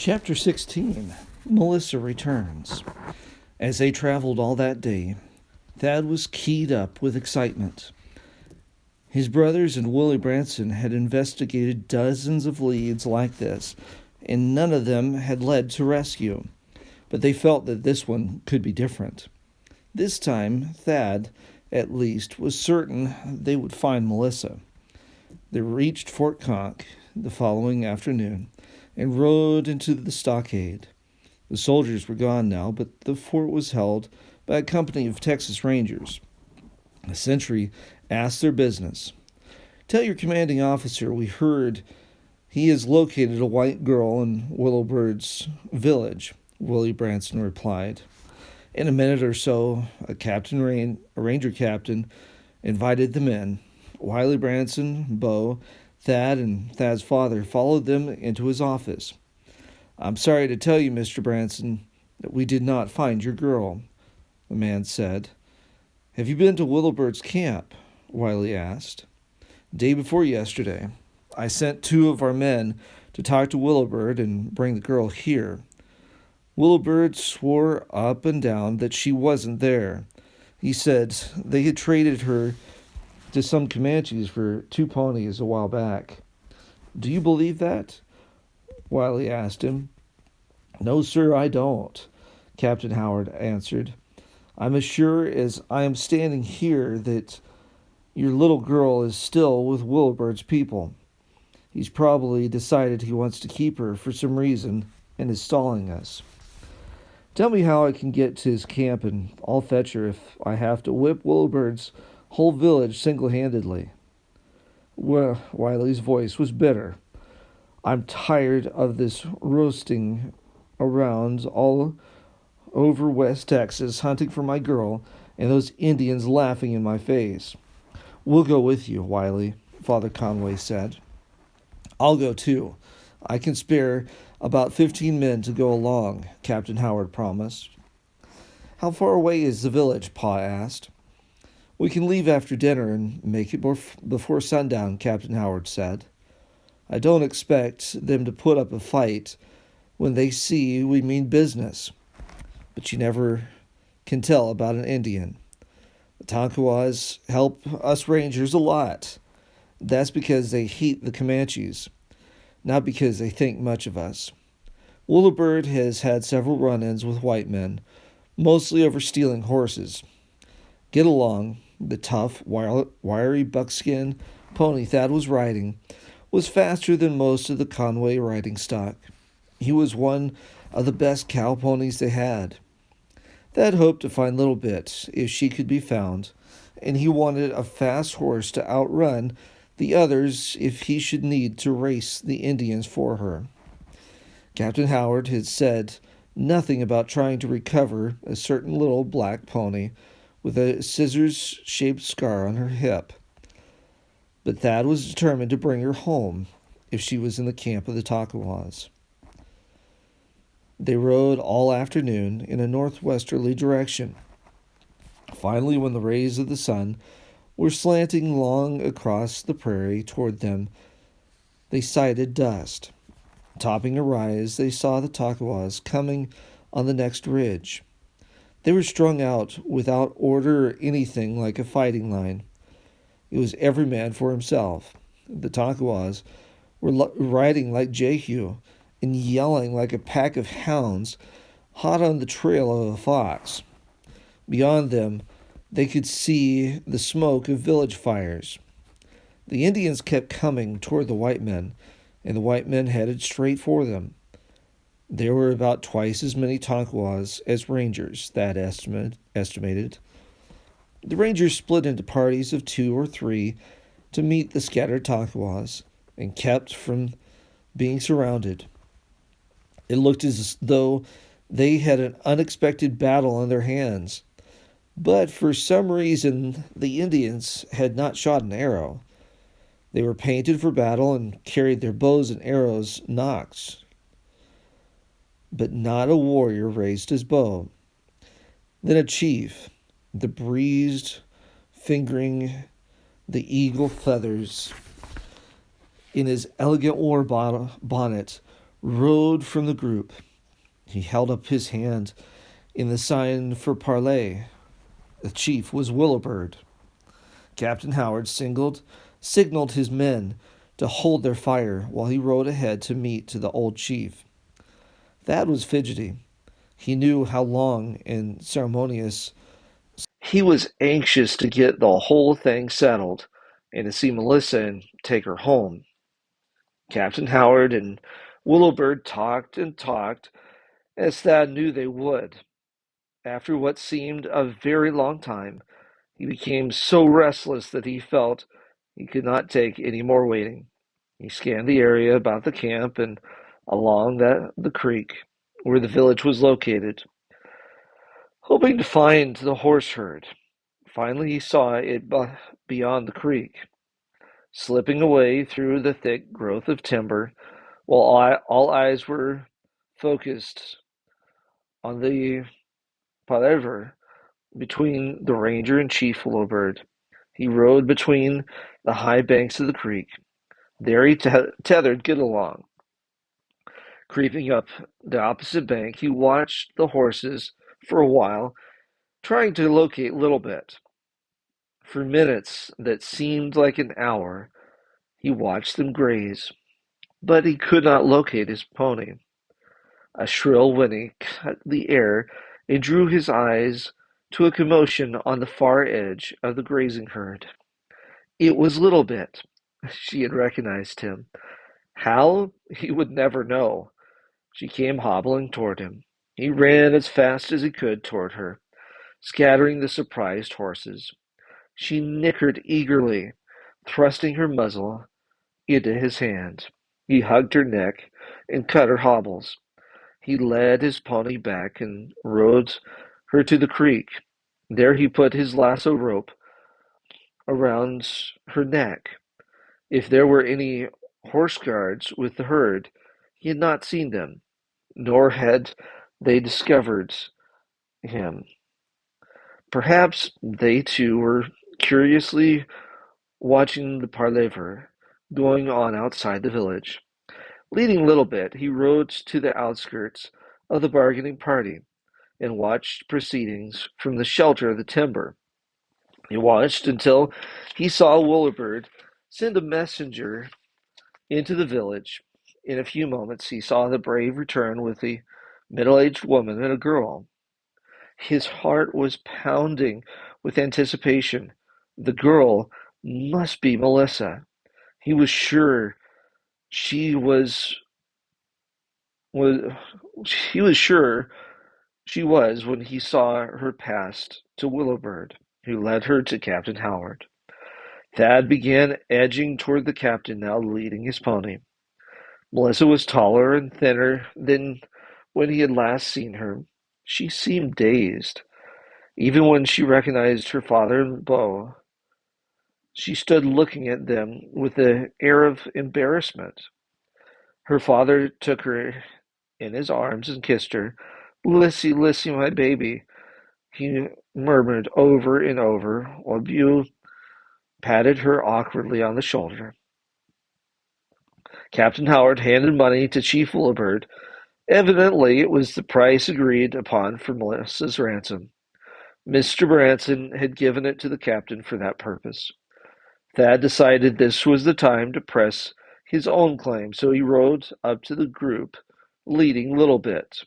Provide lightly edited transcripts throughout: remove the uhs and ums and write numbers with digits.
Chapter 16. Melissa returns. As they traveled all that day, Thad was keyed up with excitement. His brothers and Willie Branson had investigated dozens of leads like this, and none of them had led to rescue. But they felt that this one could be different. This time, Thad, at least, was certain they would find Melissa. They reached Fort Conk the following afternoon and rode into the stockade. The soldiers were gone now, but the fort was held by a company of Texas Rangers. A sentry asked their business. "Tell your commanding officer we heard he has located a white girl in Willowbird's village," Willie Branson replied. In a minute or so, a ranger captain invited them in. Wiley Branson, Bo, Thad, and Thad's father followed them into his office. "I'm sorry to tell you, Mr. Branson, that we did not find your girl," the man said. "Have you been to Willowbird's camp?" Wiley asked. "Day before yesterday. I sent 2 of our men to talk to Willowbird and bring the girl here. Willowbird swore up and down that she wasn't there. He said they had traded her to some Comanches for 2 ponies a while back." "Do you believe that?" Wiley asked him. "No, sir, I don't," Captain Howard answered. "I'm as sure as I am standing here that your little girl is still with Willowbird's people. He's probably decided he wants to keep her for some reason and is stalling us. Tell me how I can get to his camp and I'll fetch her if I have to whip Willowbird's whole village single-handedly." Well, Wiley's voice was bitter. "I'm tired of this roasting around all over West Texas hunting for my girl and those Indians laughing in my face." "We'll go with you, Wiley," Father Conway said. "I'll go too. I can spare about 15 men to go along," Captain Howard promised. "How far away is the village?" Pa asked. "We can leave after dinner and make it before sundown," Captain Howard said. "I don't expect them to put up a fight when they see we mean business. But you never can tell about an Indian. The Tonkawas help us Rangers a lot. That's because they hate the Comanches, not because they think much of us. Willowbird has had several run-ins with white men, mostly over stealing horses. Get along." The tough, wiry buckskin pony Thad was riding was faster than most of the Conway riding stock. He was one of the best cow ponies they had. Thad hoped to find Little Bit if she could be found, and he wanted a fast horse to outrun the others if he should need to race the Indians for her. Captain Howard had said nothing about trying to recover a certain little black pony with a scissors-shaped scar on her hip. But Thad was determined to bring her home if she was in the camp of the Tonkawas. They rode all afternoon in a northwesterly direction. Finally, when the rays of the sun were slanting long across the prairie toward them, they sighted dust. Topping a rise, they saw the Tonkawas coming on the next ridge. They were strung out without order or anything like a fighting line. It was every man for himself. The Tonkawas were riding like Jehu and yelling like a pack of hounds hot on the trail of a fox. Beyond them, they could see the smoke of village fires. The Indians kept coming toward the white men, and the white men headed straight for them. There were about twice as many Tonkawas as Rangers, Thad estimated. The Rangers split into parties of 2 or 3 to meet the scattered Tonkawas and kept from being surrounded. It looked as though they had an unexpected battle on their hands. But for some reason, the Indians had not shot an arrow. They were painted for battle and carried their bows and arrows nocked. But not a warrior raised his bow. Then a chief, the breeze fingering the eagle feathers in his elegant war bonnet, rode from the group. He held up his hand in the sign for parley. The chief was Willowbird. Captain Howard signaled his men to hold their fire while he rode ahead to meet the old chief. Thad was fidgety. He knew how long and ceremonious. He was anxious to get the whole thing settled and to see Melissa and take her home. Captain Howard and Willowbird talked and talked, as Thad knew they would. After what seemed a very long time, he became so restless that he felt he could not take any more waiting. He scanned the area about the camp and along the creek where the village was located, hoping to find the horse herd. Finally, he saw it beyond the creek, slipping away through the thick growth of timber, while all eyes were focused on the palaver between the ranger and Chief Willowbird. He rode between the high banks of the creek. There he tethered Get-Along. Creeping up the opposite bank, he watched the horses for a while, trying to locate Little Bit. For minutes that seemed like an hour, he watched them graze, but he could not locate his pony. A shrill whinny cut the air and drew his eyes to a commotion on the far edge of the grazing herd. It was Little Bit. She had recognized him. How? He would never know. She came hobbling toward him. He ran as fast as he could toward her, scattering the surprised horses. She nickered eagerly, thrusting her muzzle into his hand. He hugged her neck and cut her hobbles. He led his pony back and rode her to the creek. There he put his lasso rope around her neck. If there were any horse guards with the herd, he had not seen them, nor had they discovered him. Perhaps they too were curiously watching the palaver going on outside the village. Leading Little Bit, he rode to the outskirts of the bargaining party and watched proceedings from the shelter of the timber. He watched until he saw Willowbird send a messenger into the village. In a few moments, he saw the brave return with a middle-aged woman and a girl. His heart was pounding with anticipation. The girl must be Melissa. He was sure she was he was sure she was when he saw her pass to Willowbird, who led her to Captain Howard. Thad began edging toward the captain, now leading his pony. Melissa was taller and thinner than when he had last seen her. She seemed dazed. Even when she recognized her father and Beau, she stood looking at them with an air of embarrassment. Her father took her in his arms and kissed her. "Lissy, Lissy, my baby," he murmured over and over, while Beau patted her awkwardly on the shoulder. Captain Howard handed money to Chief Willowbird. Evidently, it was the price agreed upon for Melissa's ransom. Mr. Branson had given it to the captain for that purpose. Thad decided this was the time to press his own claim, so he rode up to the group, leading Little Bit.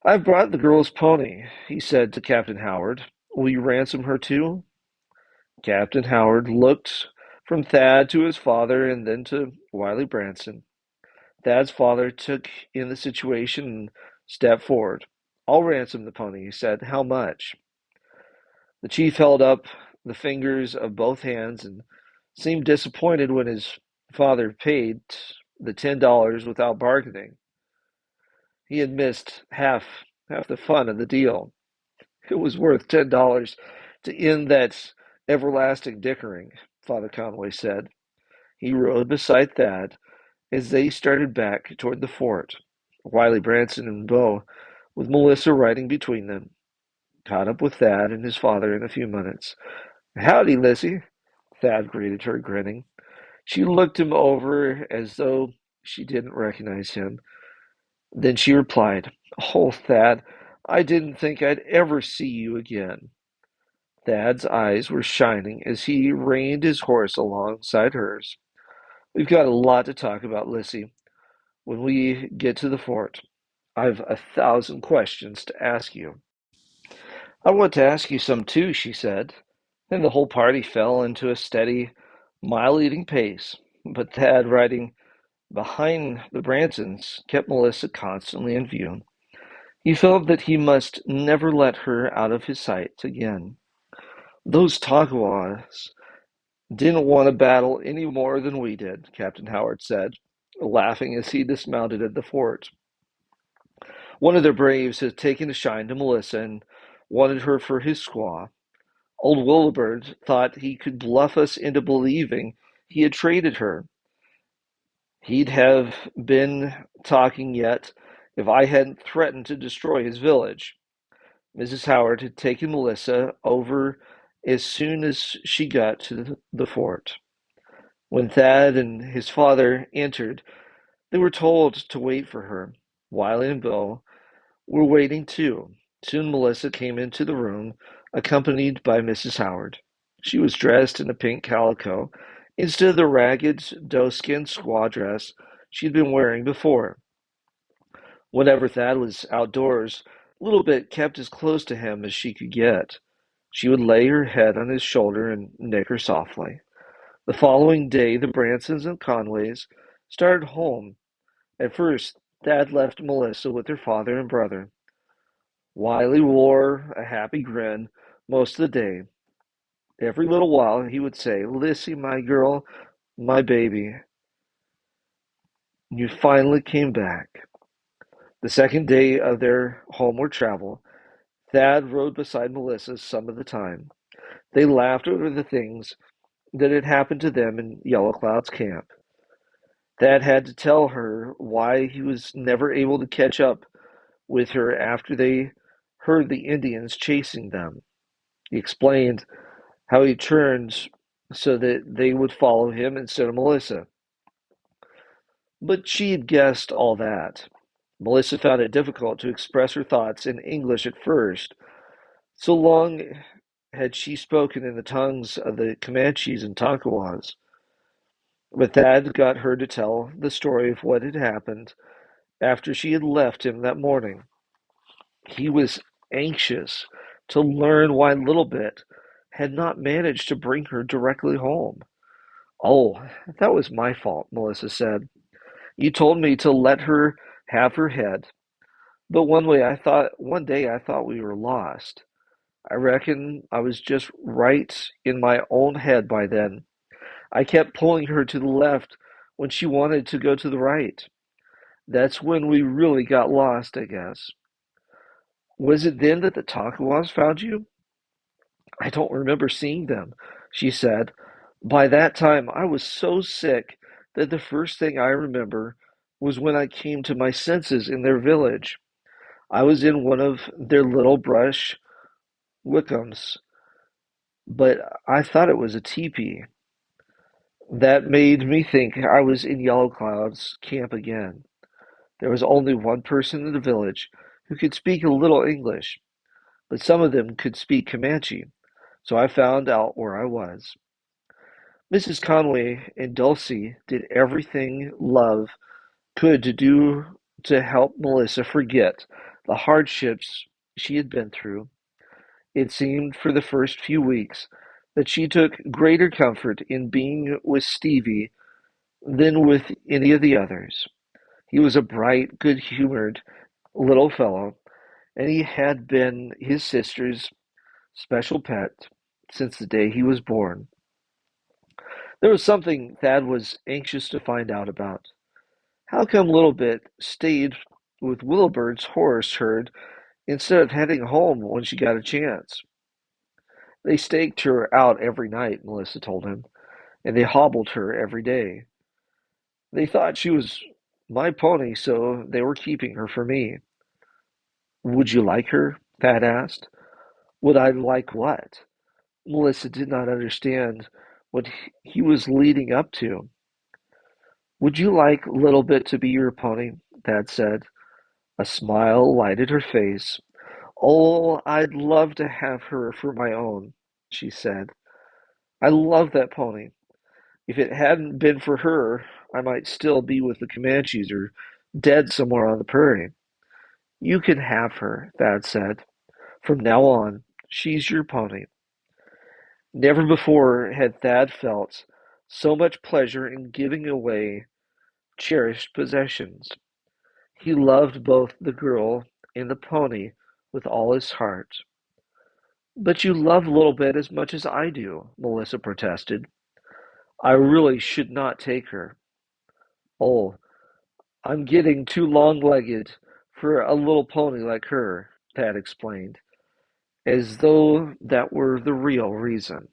"I've brought the girl's pony," he said to Captain Howard. "Will you ransom her too?" Captain Howard looked from Thad to his father and then to Wiley Branson. Thad's father took in the situation and stepped forward. "I'll ransom the pony," he said. "How much?" The chief held up the fingers of both hands and seemed disappointed when his father paid the $10 without bargaining. He had missed half the fun of the deal. It was worth $10 to end that everlasting dickering, Father Conway said. He rode beside Thad as they started back toward the fort. Wiley Branson and Beau, with Melissa riding between them, caught up with Thad and his father in a few minutes. "Howdy, Lissy," Thad greeted her, grinning. She looked him over as though She didn't recognize him. Then she replied, "Oh, Thad, I didn't think I'd ever see you again." Thad's eyes were shining as he reined his horse alongside hers. "We've got a lot to talk about, Lissy, when we get to the fort. I've 1,000 questions to ask you." "I want to ask you some too," she said. And the whole party fell into a steady, mile-eating pace. But Thad, riding behind the Bransons, kept Melissa constantly in view. He felt that he must never let her out of his sight again. "Those Tonkawas didn't want to battle any more than we did," Captain Howard said, laughing as he dismounted at the fort. "One of their braves had taken a shine to Melissa and wanted her for his squaw. Old Willibird thought he could bluff us into believing he had traded her. He'd have been talking yet if I hadn't threatened to destroy his village." Mrs. Howard had taken Melissa over as soon as she got to the fort. When Thad and his father entered, they were told to wait for her. Wiley and Bill were waiting too. Soon Melissa came into the room, accompanied by Mrs. Howard. She was dressed in a pink calico instead of the ragged doeskin squaw dress she'd been wearing before. Whenever Thad was outdoors, Little Bit kept as close to him as she could get. She would lay her head on his shoulder and nicker softly. The following day, the Bransons and Conways started home. At first, Thad left Melissa with her father and brother. Wiley wore a happy grin most of the day. Every little while, he would say, "Lissy, my girl, my baby, you finally came back." The second day of their homeward travel, Thad rode beside Melissa some of the time. They laughed over the things that had happened to them in Yellow Cloud's camp. Thad had to tell her why he was never able to catch up with her after they heard the Indians chasing them. He explained how he turned so that they would follow him instead of Melissa. But she had guessed all that. Melissa found it difficult to express her thoughts in English at first. So long had she spoken in the tongues of the Comanches and Tonkawas. But Thad got her to tell the story of what had happened after she had left him that morning. He was anxious to learn why Little Bit had not managed to bring her directly home. "Oh, that was my fault," Melissa said. "You told me to let her have her head, but one day I thought we were lost. I reckon I was just right in my own head by then. I kept pulling her to the left when she wanted to go to the right. That's when we really got lost, I guess." "Was it then that the Tonkawas found you?" "I don't remember seeing them," she said. "By that time I was so sick that the first thing I remember was when I came to my senses in their village. I was in one of their little brush wickhams, but I thought it was a teepee. That made me think I was in Yellow Cloud's camp again. There was only one person in the village who could speak a little English, but some of them could speak Comanche, so I found out where I was." Mrs. Conway and Dulcie did everything love could to help Melissa forget the hardships she had been through. It seemed for the first few weeks that she took greater comfort in being with Stevie than with any of the others. He was a bright, good-humored little fellow, and he had been his sister's special pet since the day he was born. There was something Thad was anxious to find out about. How come Little Bit stayed with Willowbird's horse herd instead of heading home when she got a chance? "They staked her out every night," Melissa told him, "and they hobbled her every day. They thought she was my pony, so they were keeping her for me." "Would you like her?" Thad asked. "Would I like what?" Melissa did not understand what he was leading up to. Would you like Little Bit to be your pony? Thad said. A smile lighted her face. Oh, I'd love to have her for my own, she said. I love that pony. If it hadn't been for her, I might still be with the Comanches or dead somewhere on the prairie. You can have her, Thad said. From now on, she's your pony. Never before had Thad felt so much pleasure in giving away cherished possessions. He loved both the girl and the pony with all his heart. But you love Little Bit as much as I do, Melissa protested. I really should not take her. Oh, I'm getting too long-legged for a little pony like her, Thad explained, as though that were the real reason.